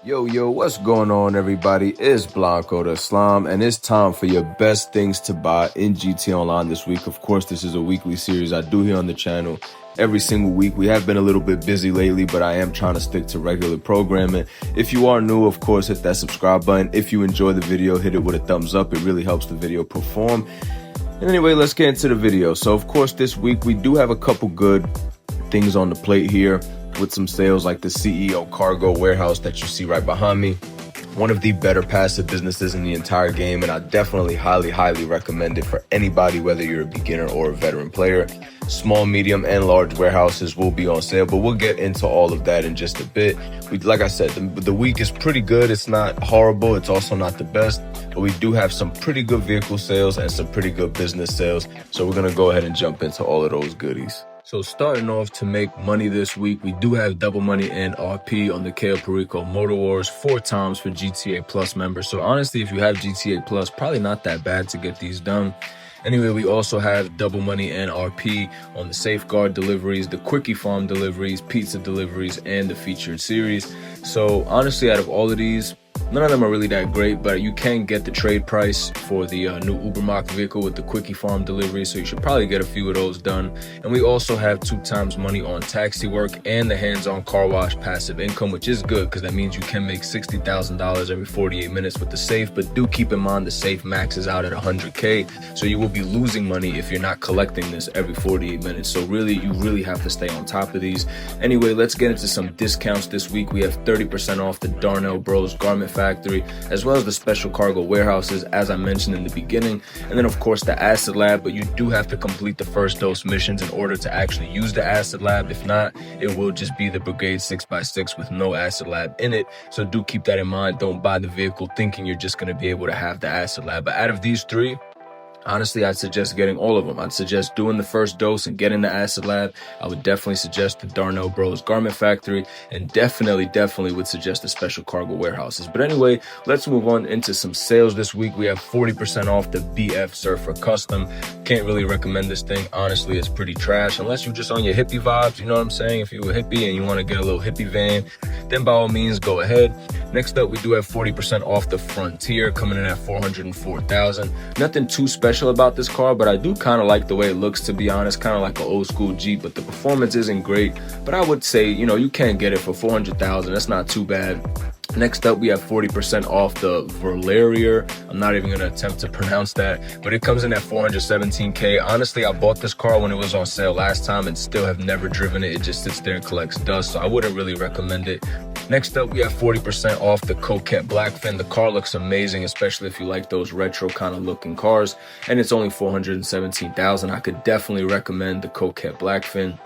Yo, what's going on, everybody? It's Blanco the Islam, and it's time for your best things to buy in GTA Online this week. Of course, this is a weekly series I do here on the channel every single week. We have been a little bit busy lately, but I am trying to stick to regular programming. If you are new, of course, hit that subscribe button. If you enjoy the video, hit it with a thumbs up. It really helps the video perform. And anyway, let's get into the video. So, of course, this week we do have a couple good things on the plate here, with some sales like the CEO Cargo Warehouse that you see right behind me. One of the better passive businesses in the entire game, and I definitely highly recommend it for anybody, whether you're a beginner or a veteran player. Small, medium, and large warehouses will be on sale, but we'll get into all of that in just a bit. Like I said, the week is pretty good. It's not horrible. It's also not the best, but we do have some pretty good vehicle sales and some pretty good business sales. So we're going to go ahead and jump into all of those goodies. So starting off to make money this week, we do have double money in RP on the KO Perico Motor Wars 4 times for GTA Plus members. So honestly, if you have GTA Plus, probably not that bad to get these done. Anyway, we also have double money and RP on the Safeguard deliveries, the Quickie Farm deliveries, pizza deliveries, and the featured series. So honestly, out of all of these, none of them are really that great, but you can get the trade price for the new Ubermacht vehicle with the Quickie Farm delivery, so you should probably get a few of those done. And we also have 2 times money on taxi work and the hands-on car wash passive income, which is good because that means you can make $60,000 every 48 minutes with the safe. But do keep in mind the safe maxes out at 100K, so you will be losing money if you're not collecting this every 48 minutes. So you really have to stay on top of these. Anyway, let's get into some discounts this week. We have 30% off the Darnell Bros Garment Factory, as well as the special cargo warehouses, as I mentioned in the beginning, and then of course the Acid Lab. But you do have to complete the first dose missions in order to actually use the Acid Lab. If not, it will just be the Brigade 6x6 with no Acid Lab in it. So do keep that in mind. Don't buy the vehicle thinking you're just going to be able to have the Acid Lab. But out of these 3, honestly, I'd suggest getting all of them. I'd suggest doing the first dose and getting the Acid Lab. I would definitely suggest the Darnell Bros Garment Factory, and definitely would suggest the special cargo warehouses. But anyway, let's move on into some sales this week. We have 40% off the BF Surfer Custom. Can't really recommend this thing. Honestly, it's pretty trash unless you're just on your hippie vibes. You know what I'm saying? If you're a hippie and you want to get a little hippie van, then by all means, go ahead. Next up, we do have 40% off the Frontier, coming in at $404,000. Nothing too special about this car, but I do kind of like the way it looks, to be honest. Kind of like an old school Jeep, but the performance isn't great. But I would say, you can get it for $400,000. That's not too bad. Next up, we have 40% off the Verlaria. I'm not even going to attempt to pronounce that, but it comes in at $417K. Honestly, I bought this car when it was on sale last time and still have never driven it. It just sits there and collects dust, so I wouldn't really recommend it. Next up, we have 40% off the Coquette Blackfin. The car looks amazing, especially if you like those retro kind of looking cars, and it's only $417,000. I could definitely recommend the Coquette Blackfin.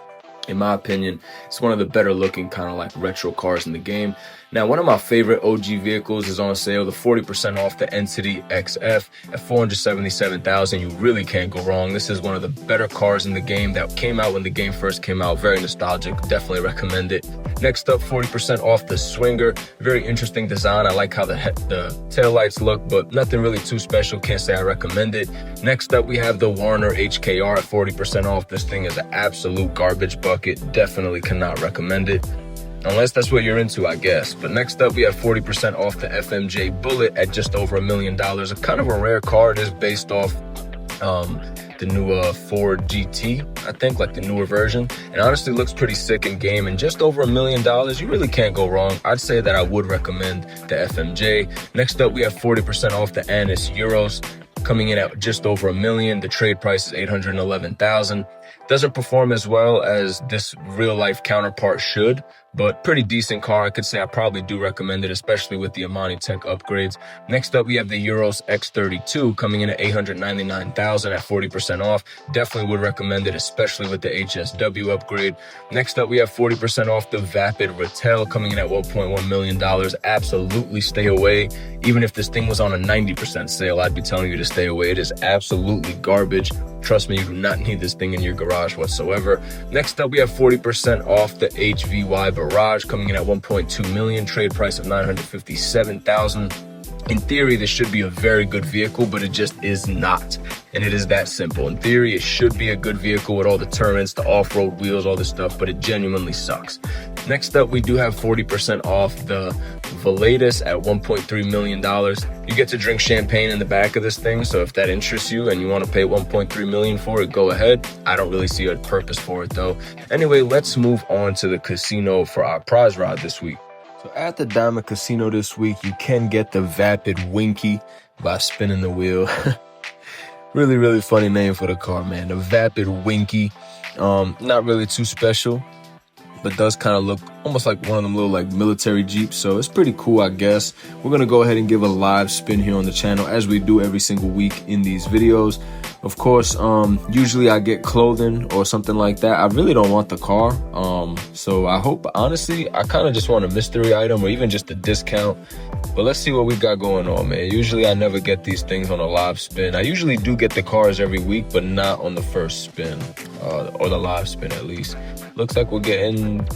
In my opinion, it's one of the better looking kind of like retro cars in the game. Now, one of my favorite OG vehicles is on sale, the 40% off the Entity XF at $477,000. You really can't go wrong. This is one of the better cars in the game that came out when the game first came out. Very nostalgic. Definitely recommend it. Next up, 40% off the Swinger. Very interesting design. I like how the taillights look, but nothing really too special. Can't say I recommend it. Next up, we have the Warner HKR at 40% off. This thing is an absolute garbage bucket. Definitely cannot recommend it, unless that's what you're into, I guess. But next up, we have 40% off the FMJ Bullet at just over $1 million. A kind of a rare car. It is based off the new Ford GT, I think, like the newer version, and honestly looks pretty sick in game. And just over $1 million, you really can't go wrong. I'd say that I would recommend the FMJ. Next up, we have 40% off the Anis Euros, coming in at just over $1 million. The trade price is $811,000. Doesn't perform as well as this real life counterpart should, but pretty decent car. I could say I probably do recommend it, especially with the Amani Tech upgrades. Next up, we have the Euros X32 coming in at $899,000 at 40% off. Definitely would recommend it, especially with the HSW upgrade. Next up, we have 40% off the Vapid Ratel coming in at $1.1 million. Absolutely stay away. Even if this thing was on a 90% sale, I'd be telling you to stay away. It is absolutely garbage. Trust me, you do not need this thing in your garage whatsoever. Next up, we have 40% off the HVY Barrage coming in at $1.2 million, trade price of $957,000. In theory, this should be a very good vehicle, but it just is not. And it is that simple. In theory, it should be a good vehicle with all the turrets, the off-road wheels, all this stuff, but it genuinely sucks. Next up, we do have 40% off the Velatus at $1.3 million. You get to drink champagne in the back of this thing, so if that interests you and you want to pay $1.3 million for it, go ahead. I don't really see a purpose for it though. Anyway, let's move on to the casino for our prize rod this week. So at the Diamond Casino this week, you can get the Vapid Winky by spinning the wheel. Really funny name for the car, man. The Vapid Winky. Not really too special, but does kind of look almost like one of them little like military Jeeps. So it's pretty cool, I guess. We're going to go ahead and give a live spin here on the channel as we do every single week in these videos. Of course, usually I get clothing or something like that. I really don't want the car. So I hope, honestly, I kind of just want a mystery item or even just a discount. But let's see what we got going on, man. Usually I never get these things on a live spin. I usually do get the cars every week, but not on the first spin, or the live spin at least. Looks like we're getting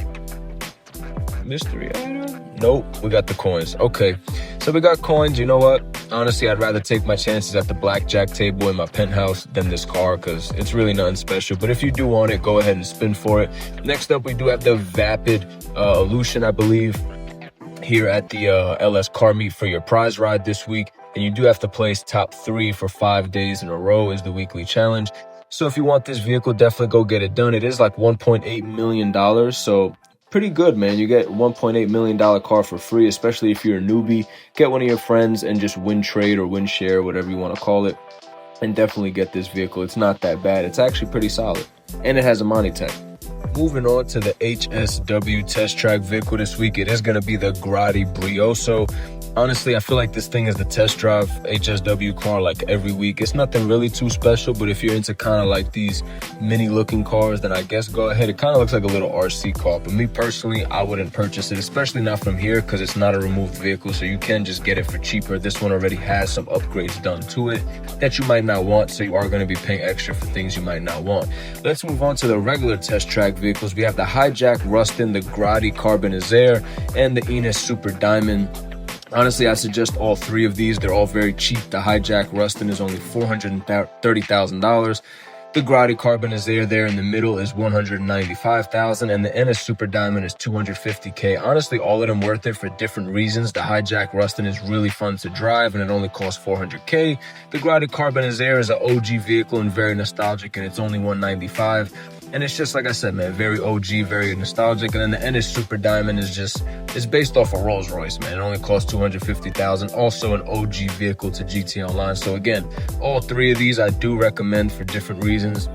mystery item. Nope, we got the coins. Okay, so we got coins. You know what? Honestly, I'd rather take my chances at the blackjack table in my penthouse than this car because it's really nothing special. But if you do want it, go ahead and spin for it. Next up, we do have the Vapid Illusion, I believe, here at the LS Car Meet for your prize ride this week. And you do have to place top 3 for 5 days in a row is the weekly challenge. So if you want this vehicle, definitely go get it done. It is like $1.8 million. So pretty good, man. You get $1.8 million car for free, especially if you're a newbie. Get one of your friends and just win trade or win share, whatever you want to call it. And definitely get this vehicle. It's not that bad. It's actually pretty solid. And it has a Monitech. Moving on to the HSW test track vehicle this week, it is going to be the Grotti Brioso. Honestly, I feel like this thing is the test drive HSW car like every week. It's nothing really too special, but if you're into kind of like these mini looking cars, then I guess go ahead. It kind of looks like a little RC car, but me personally, I wouldn't purchase it, especially not from here because it's not a removed vehicle, so you can just get it for cheaper. This one already has some upgrades done to it that you might not want, so you are going to be paying extra for things you might not want. Let's move on to the regular test track vehicles. We have the Hijack Rustin, the Grotti Carbonizere, and the Enos Super Diamond. Honestly, I suggest all 3 of these. They're all very cheap. The Hijack Rustin is only $430,000. The Grotti Carbonizere there in the middle is $195,000, and the Enos Super Diamond is $250K. Honestly, all of them worth it for different reasons. The Hijack Rustin is really fun to drive, and it only costs $400K. The Grotti Carbonizere is an OG vehicle and very nostalgic, and it's only $195,000. And it's just like I said, man, very OG, very nostalgic. And then the Enos Super Diamond is just, it's based off a Rolls Royce, man. It only costs $250,000. Also an OG vehicle to GT Online. So again, all 3 of these I do recommend for different reasons.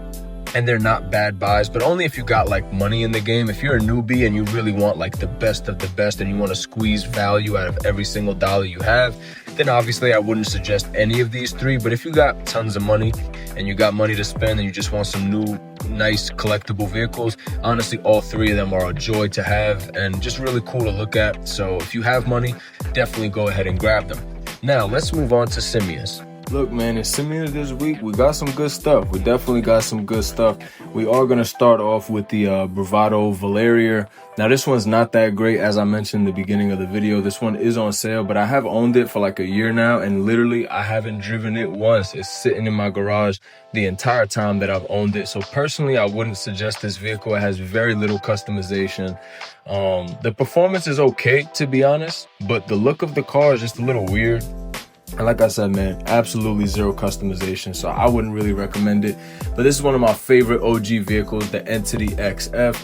And they're not bad buys, but only if you got like money in the game. If you're a newbie and you really want like the best of the best and you want to squeeze value out of every single dollar you have, then obviously I wouldn't suggest any of these 3. But if you got tons of money and you got money to spend and you just want some new, nice collectible vehicles, honestly, all 3 of them are a joy to have and just really cool to look at. So if you have money, definitely go ahead and grab them. Now let's move on to Simius. Look, man, in Simius this week, we got some good stuff. We definitely got some good stuff. We are going to start off with the Bravado Valerier. Now, this one's not that great, as I mentioned in the beginning of the video. This one is on sale, but I have owned it for like a year now, and literally, I haven't driven it once. It's sitting in my garage the entire time that I've owned it. So personally, I wouldn't suggest this vehicle. It has very little customization. The performance is okay, to be honest, but the look of the car is just a little weird. And like I said, man, absolutely zero customization, so I wouldn't really recommend it. But this is one of my favorite OG vehicles, the Entity XF.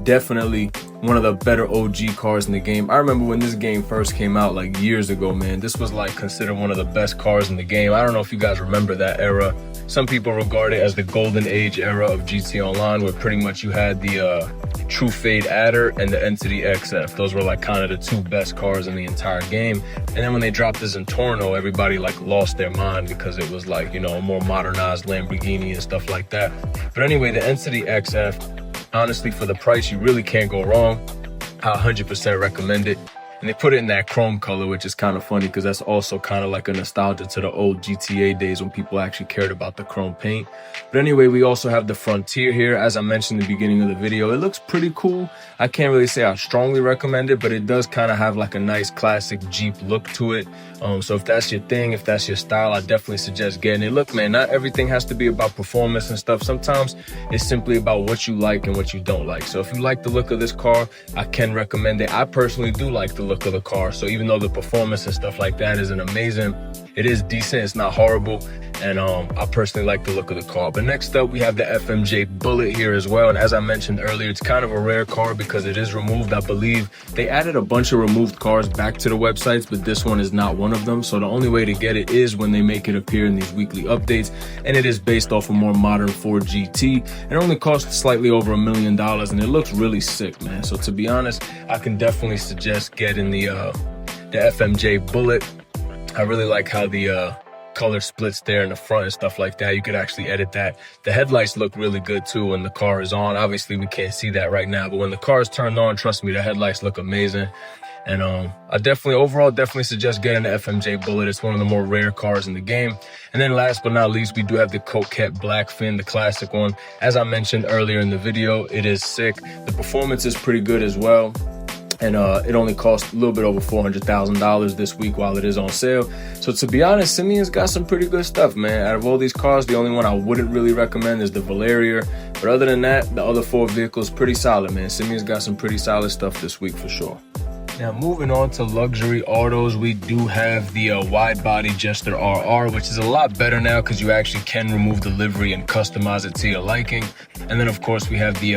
Definitely one of the better OG cars in the game. I remember when this game first came out like years ago, man. This was like considered one of the best cars in the game. I don't know if you guys remember that era. Some people regard it as the golden age era of GT Online, where pretty much you had the True Fade Adder and the Entity XF. Those were like kind of the 2 best cars in the entire game. And then when they dropped the Zentorno, everybody like lost their mind because it was like, you know, a more modernized Lamborghini and stuff like that. But anyway, the Entity XF, honestly, for the price, you really can't go wrong. I 100% recommend it. and they put it in that chrome color, which is kind of funny because that's also kind of like a nostalgia to the old GTA days when people actually cared about the chrome paint. But anyway, we also have the Frontier here. As I mentioned in the beginning of the video, it looks pretty cool. I can't really say I strongly recommend it, but it does kind of have like a nice classic Jeep look to it. So if that's your thing, if that's your style, I definitely suggest getting it. Look, man, not everything has to be about performance and stuff. Sometimes it's simply about what you like and what you don't like. So if you like the look of this car, I can recommend it. I personally do like the look of the car. So even though the performance and stuff like that isn't amazing, it is decent. It's not horrible. And I personally like the look of the car. But next up, we have the FMJ Bullet here as well. And as I mentioned earlier, it's kind of a rare car because it is removed. I believe they added a bunch of removed cars back to the websites, but this one is not one of them. So the only way to get it is when they make it appear in these weekly updates. And it is based off a more modern Ford GT. It only costs slightly over $1 million, and it looks really sick, man. So to be honest, I can definitely suggest getting the FMJ Bullet. I really like how the color splits there in the front and stuff like that. You could actually edit that. The headlights look really good too when the car is on. Obviously we can't see that right now, but when the car is turned on, trust me, the headlights look amazing. And I definitely suggest getting the FMJ Bullet. It's one of the more rare cars in the game. And then last but not least, we do have the Coquette Blackfin, the classic one. As I mentioned earlier in the video, it is sick. The performance is pretty good as well. And it only costs a little bit over $400,000 this week while it is on sale. So to be honest, Simeon's got some pretty good stuff, man. Out of all these cars, the only one I wouldn't really recommend is the Valeria. But other than that, the other 4 vehicles, pretty solid, man. Simeon's got some pretty solid stuff this week for sure. Now, moving on to luxury autos, we do have the wide body Jester RR, which is a lot better now because you actually can remove the livery and customize it to your liking. And then, of course, we have the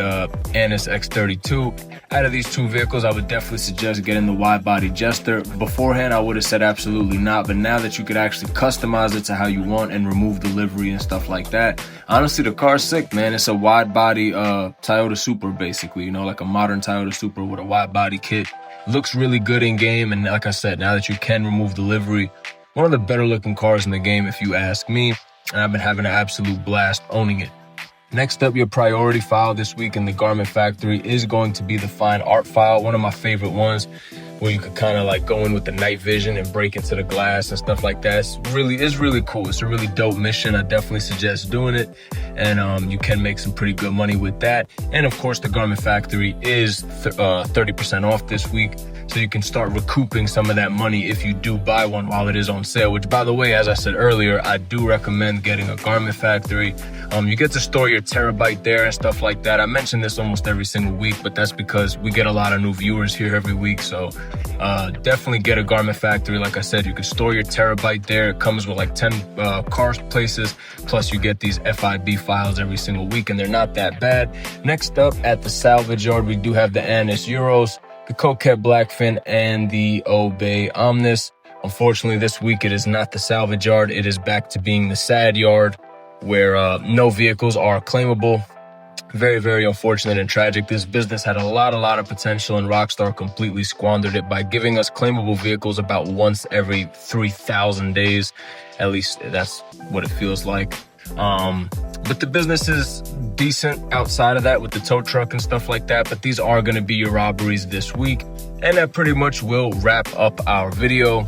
Annis X32. Out of these 2 vehicles, I would definitely suggest getting the wide body Jester. Beforehand, I would have said absolutely not, but now that you could actually customize it to how you want and remove the livery and stuff like that, honestly, the car's sick, man. It's a wide body Toyota Supra, basically, you know, like a modern Toyota Supra with a wide body kit. Looks really good in game, and like I said, now that you can remove the livery, one of the better looking cars in the game if you ask me, and I've been having an absolute blast owning it. Next up, your priority file this week in the Garment Factory is going to be the Fine Art file, one of my favorite ones, where you could kind of like go in with the night vision and break into the glass and stuff like that. It's really cool. It's a really dope mission. I definitely suggest doing it, and you can make some pretty good money with that. And of course, the Garment Factory is 30% off this week, so you can start recouping some of that money if you do buy one while it is on sale, which, by the way, as I said earlier, I do recommend getting a Garment Factory. You get to store your terabyte there and stuff like that. I mention this almost every single week, but that's because we get a lot of new viewers here every week. So definitely get a Garment Factory. Like I said, you can store your terabyte there. It comes with like 10 car places, plus you get these FIB files every single week, and they're not that bad. Next up, at the salvage yard, we do have the Annis Euros, the Coquette Blackfin, and the Obey Omnis. Unfortunately, this week it is not the salvage yard. It is back to being the sad yard, where no vehicles are claimable. Very unfortunate and tragic. This business had a lot of potential, and Rockstar completely squandered it by giving us claimable vehicles about once every 3,000 days. At least that's what it feels like. But the business is decent outside of that with the tow truck and stuff like that. But these are going to be your robberies this week. And that pretty much will wrap up our video.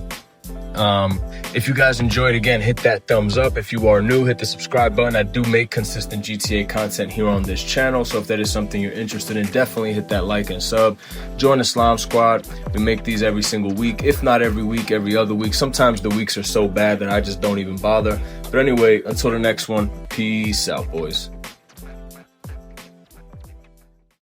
If you guys enjoyed, again, hit that thumbs up. If you are new, hit the subscribe button. I do make consistent GTA content here on this channel, so if that is something you're interested in, definitely hit that like and sub. Join the Slime Squad. We make these every single week, if not every week, every other week. Sometimes the weeks are so bad that I just don't even bother. But anyway, until the next one, peace out, boys.